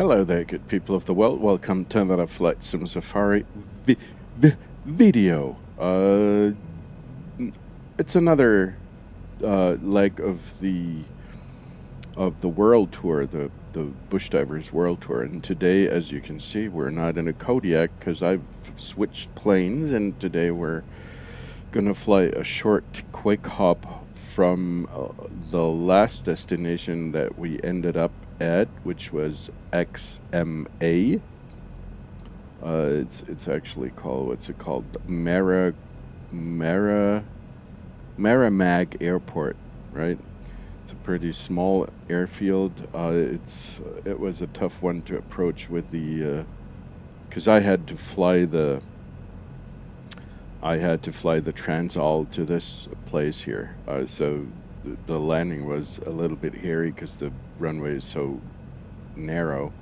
Hello there, good people of the world. Welcome to another FlightSimSafaris video. It's another leg of the World Tour, the Bush Divers World Tour. And today, as you can see, we're not in a Kodiak because I've switched planes, and today we're gonna fly a short, quick hop from the last destination that we ended up at, which was XMA. It's actually called, what's it called? Merrimack Airport, right? It's a pretty small airfield. It was a tough one to approach with the, because I had to fly the TransAll to this place here. So the landing was a little bit hairy because the runway is so narrow.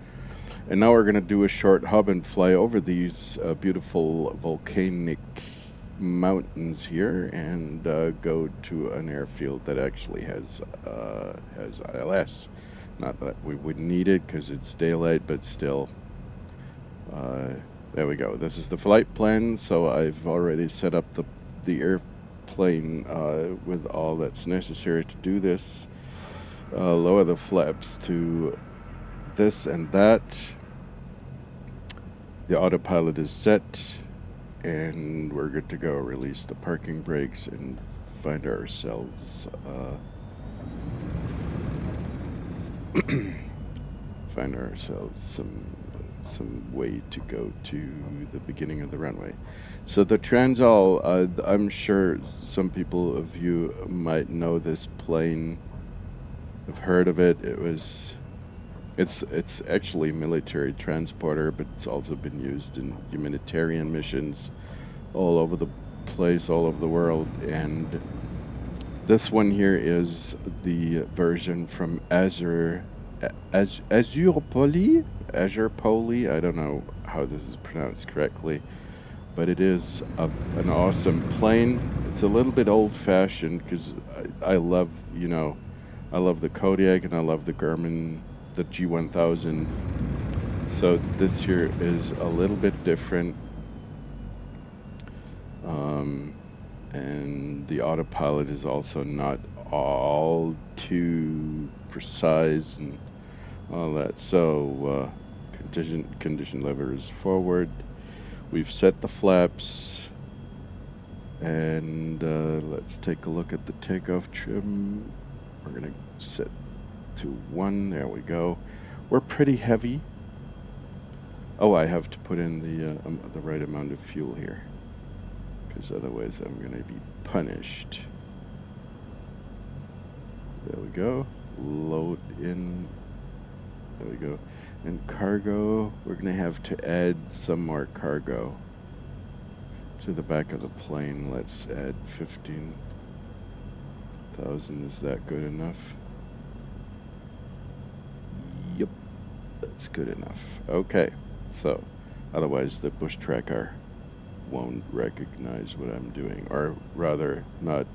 And now we're going to do a short hub and fly over these beautiful volcanic mountains here and go to an airfield that actually has ILS. Not that we would need it because it's daylight, but still. There we go. This is the flight plan, so I've already set up the airplane with all that's necessary to do this. Lower the flaps to this and that. The autopilot is set, and we're good to go. Release the parking brakes and find ourselves some way to go to the beginning of the runway. So the TransAll, I'm sure some people of you might know this plane, have heard of it. It's actually a military transporter, but it's also been used in humanitarian missions all over the place, all over the world. And this one here is the version from Azure Poli. I don't know how this is pronounced correctly, but it is an awesome plane. It's a little bit old-fashioned because I love, I love the Kodiak and I love the Garmin, the G1000. So this here is a little bit different, and the autopilot is also not all too precise and all that. So condition lever is forward. We've set the flaps, and let's take a look at the takeoff trim. We're gonna set to 1. There we go. We're pretty heavy. Oh, I have to put in the right amount of fuel here, because otherwise I'm gonna be punished. There we go. Load in. There we go. And cargo, we're going to have to add some more cargo to the back of the plane. Let's add 15,000. Is that good enough? Yep, that's good enough. Okay, so otherwise the bush tracker won't recognize what I'm doing, or rather not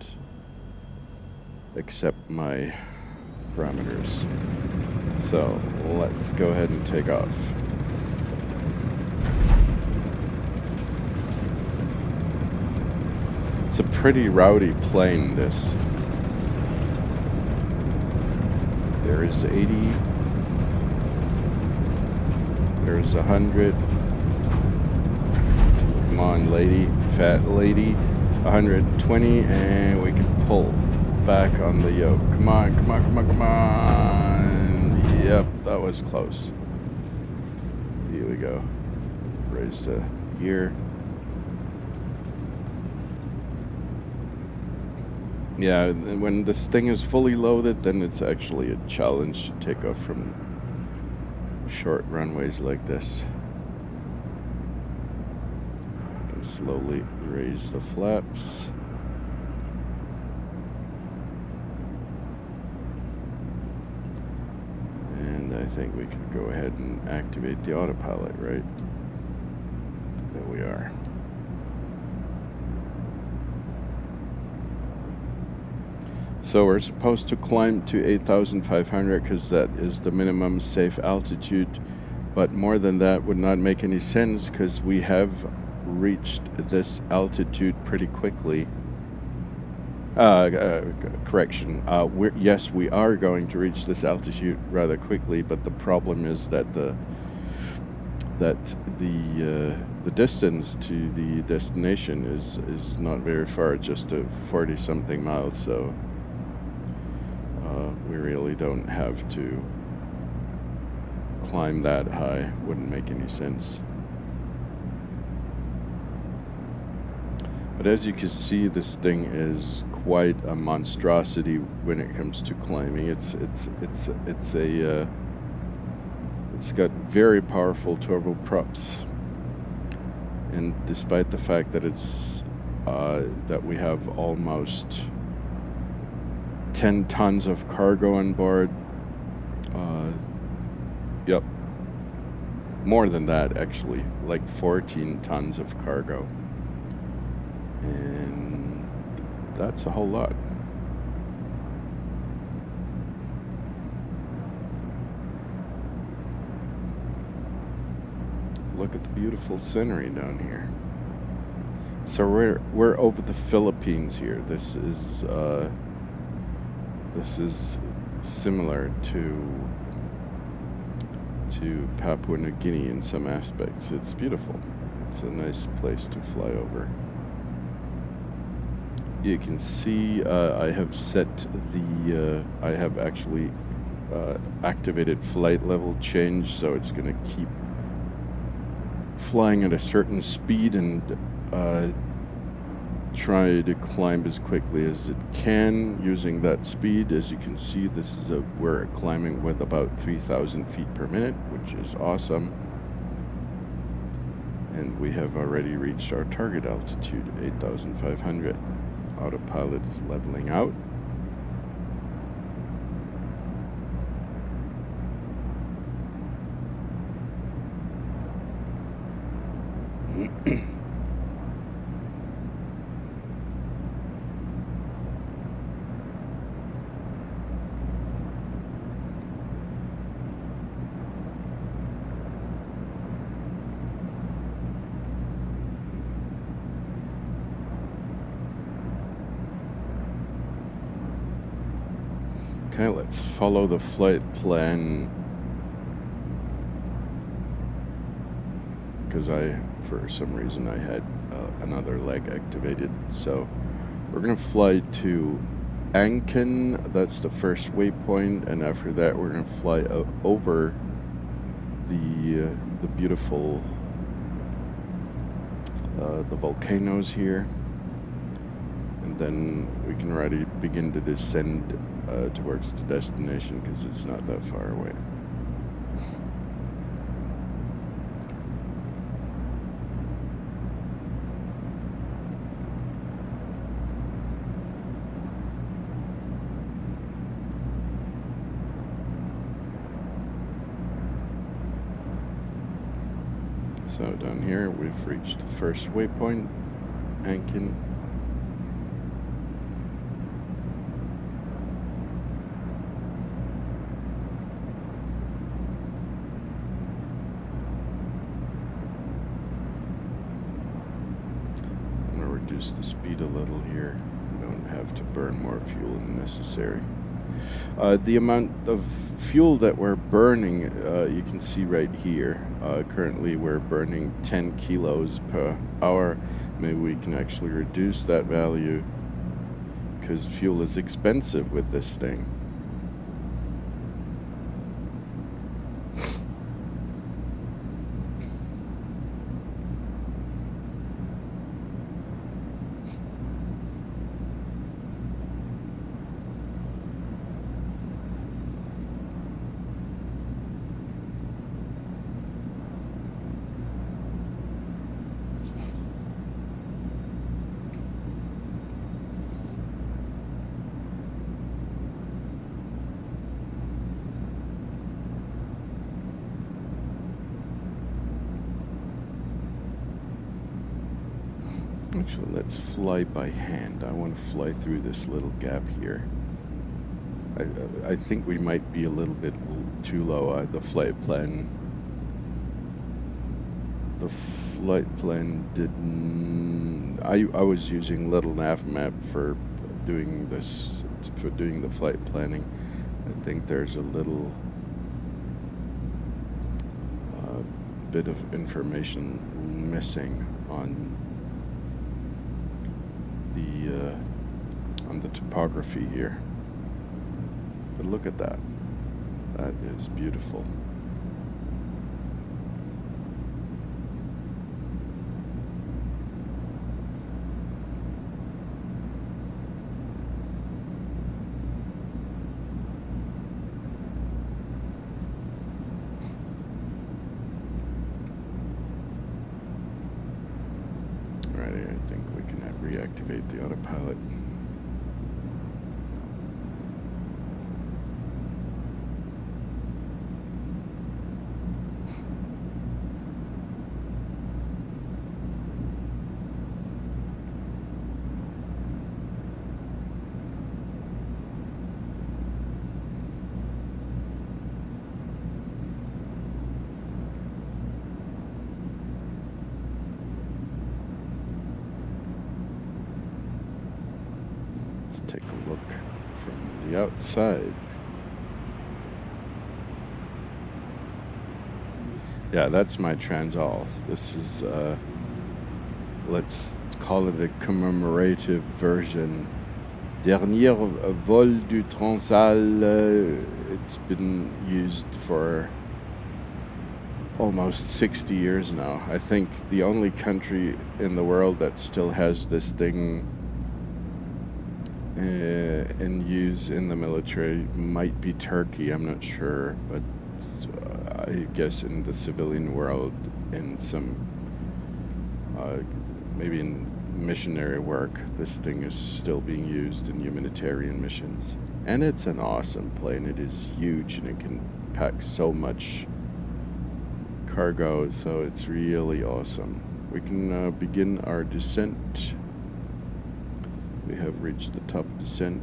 accept my parameters. So let's go ahead and take off. It's a pretty rowdy plane, this. There is 80. There's 100. Come on, lady, fat lady. 120, and we can pull back on the yoke. Come on, come on, come on, come on. Yep, that was close. Here we go. Raised to here. Yeah, and when this thing is fully loaded, then it's actually a challenge to take off from short runways like this. And slowly raise the flaps. I think we can go ahead and activate the autopilot, right? There we are. So we're supposed to climb to 8,500 because that is the minimum safe altitude But more than that would not make any sense because we have reached this altitude pretty quickly. Correction. Yes, we are going to reach this altitude rather quickly, but the problem is that the distance to the destination is not very far, just 40 something miles. So we really don't have to climb that high. Wouldn't make any sense. But as you can see, this thing is quite a monstrosity when it comes to climbing. It's got very powerful turboprops, and despite the fact that it's that we have almost 10 tons of cargo on board, yep, more than that actually, like 14 tons of cargo. And that's a whole lot. Look at the beautiful scenery down here. So we're over the Philippines here. This is similar to Papua New Guinea in some aspects. It's beautiful. It's a nice place to fly over. You can see I have set the, I have actually activated flight level change, so it's going to keep flying at a certain speed and try to climb as quickly as it can using that speed. As you can see, this is we're climbing with about 3,000 feet per minute, which is awesome. And we have already reached our target altitude, 8,500. Autopilot is leveling out. Okay, let's follow the flight plan, because for some reason I had another leg activated. So we're gonna fly to Ankin, that's the first waypoint, and after that we're gonna fly over the beautiful the volcanoes here, and then we can already begin to descend towards the destination because it's not that far away. So down here we've reached the first waypoint, Ankin. Reduce the speed a little here. We don't have to burn more fuel than necessary. The amount of fuel that we're burning, you can see right here. Currently we're burning 10 kilos per hour. Maybe we can actually reduce that value because fuel is expensive with this thing. Actually, let's fly by hand. I want to fly through this little gap here. I think we might be a little bit too low. The flight plan the flight plan didn't. I was using Little Nav Map for doing this, for doing the flight planning. I think there's a little bit of information missing on the topography here. But look at that. That is beautiful. Alrighty, I think we can reactivate the autopilot. Let's take a look from the outside. Yeah, that's my TransAll. This is, let's call it a commemorative version. Dernier vol du TransAll. It's been used for almost 60 years now. I think the only country in the world that still has this thing in use in the military might be Turkey. I'm not sure, but I guess in the civilian world, in some maybe in missionary work, this thing is still being used in humanitarian missions. And it's an awesome plane. It is huge and it can pack so much cargo, so it's really awesome. We can begin our descent. We have reached the top descent.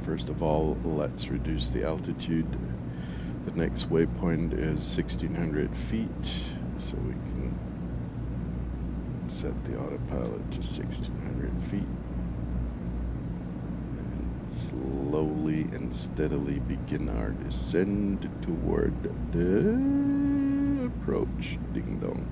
First of all, let's reduce the altitude. The next waypoint is 1,600 feet, so we can set the autopilot to 1,600 feet. And slowly and steadily begin our descent toward the approach. Ding dong.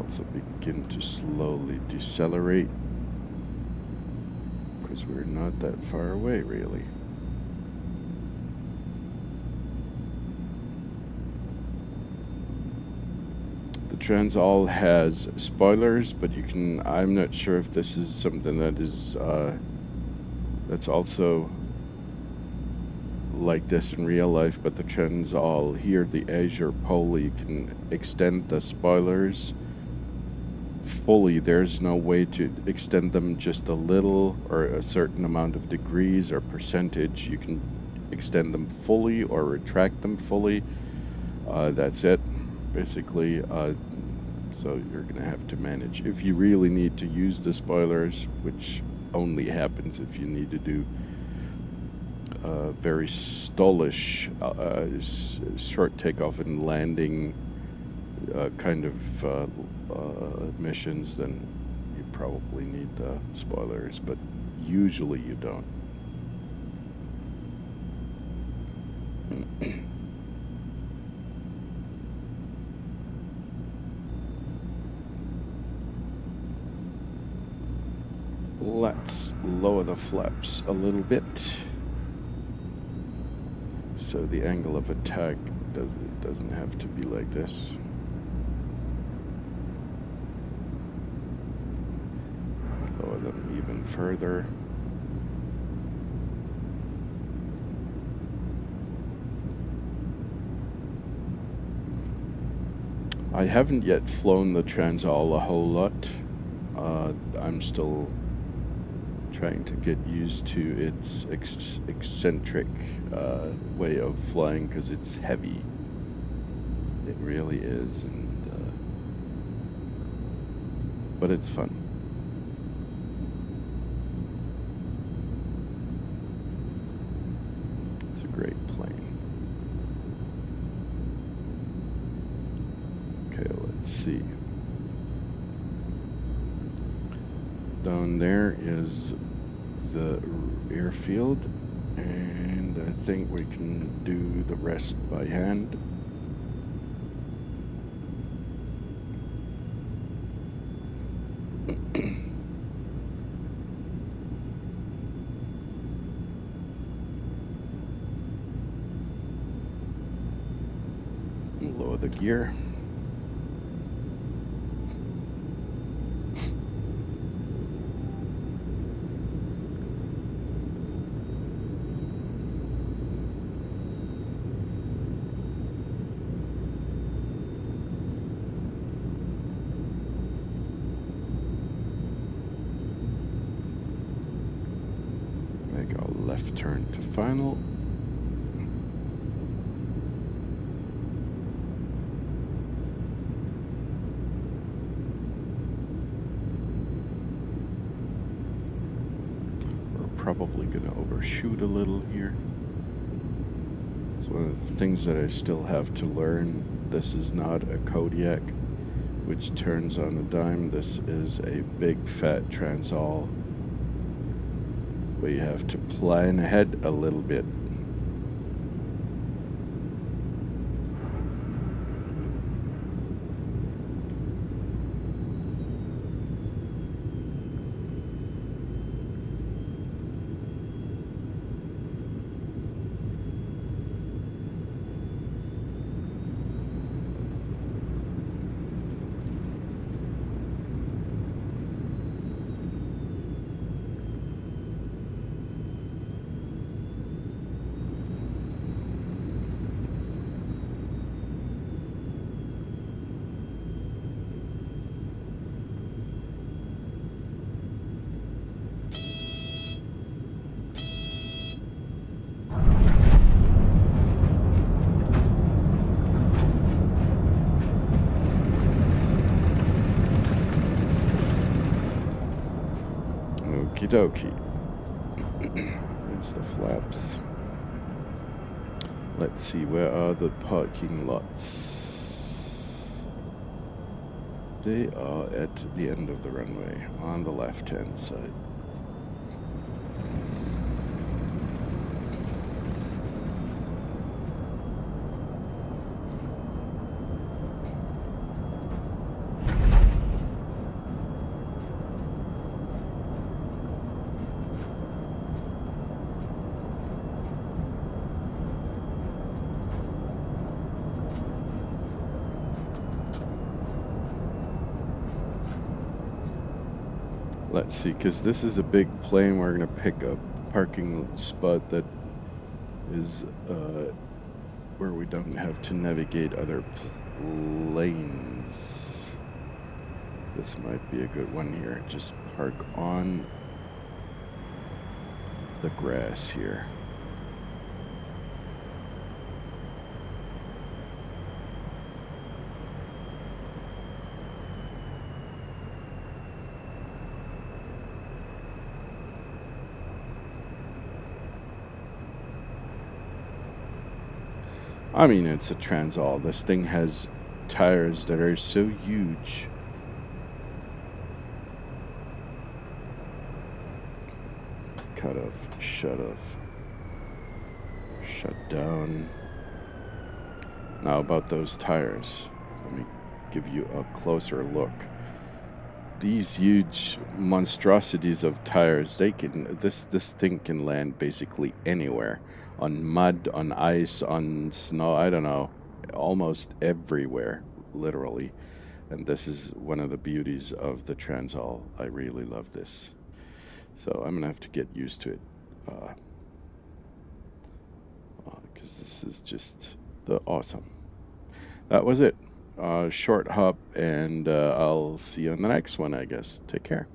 Also begin to slowly decelerate because we're not that far away really. The TransAll has spoilers, but you can, I'm not sure if this is something that is that's also like this in real life, but the TransAll here, the Azure pole, you can extend the spoilers fully. There's no way to extend them just a little or a certain amount of degrees or percentage. You can extend them fully or retract them fully. That's it, basically. So you're gonna have to manage. If you really need to use the spoilers, which only happens if you need to do very STOL-ish short takeoff and landing kind of missions, then you probably need the spoilers, but usually you don't. Let's lower the flaps a little bit so the angle of attack doesn't have to be like this. Lower them even further. I haven't yet flown the TransAll a whole lot. I'm still trying to get used to its eccentric way of flying because it's heavy. It really is, but it's fun. It's a great plane. Okay, let's see. Down there is the airfield, and I think we can do the rest by hand. Lower the gear. Make our left turn to final. Probably going to overshoot a little here. It's one of the things that I still have to learn. This is not a Kodiak, which turns on a dime. This is a big fat TransAll where you have to plan ahead a little bit. Okie dokie. There's the flaps. Let's see, where are the parking lots? They are at the end of the runway, on the left-hand side. Let's see, because this is a big plane, we're going to pick a parking spot that is where we don't have to navigate other planes. This might be a good one here. Just park on the grass here. I mean, it's a TransAll. This thing has tires that are so huge. Cut off, shut off, shut down. Now about those tires. Let me give you a closer look. These huge monstrosities of tires, they can, this thing can land basically anywhere. On mud, on ice, on snow, I don't know, almost everywhere, literally. And this is one of the beauties of the TransAll. I really love this. So I'm going to have to get used to it. Because this is just awesome. That was it. short hop, and I'll see you on the next one, I guess. Take care.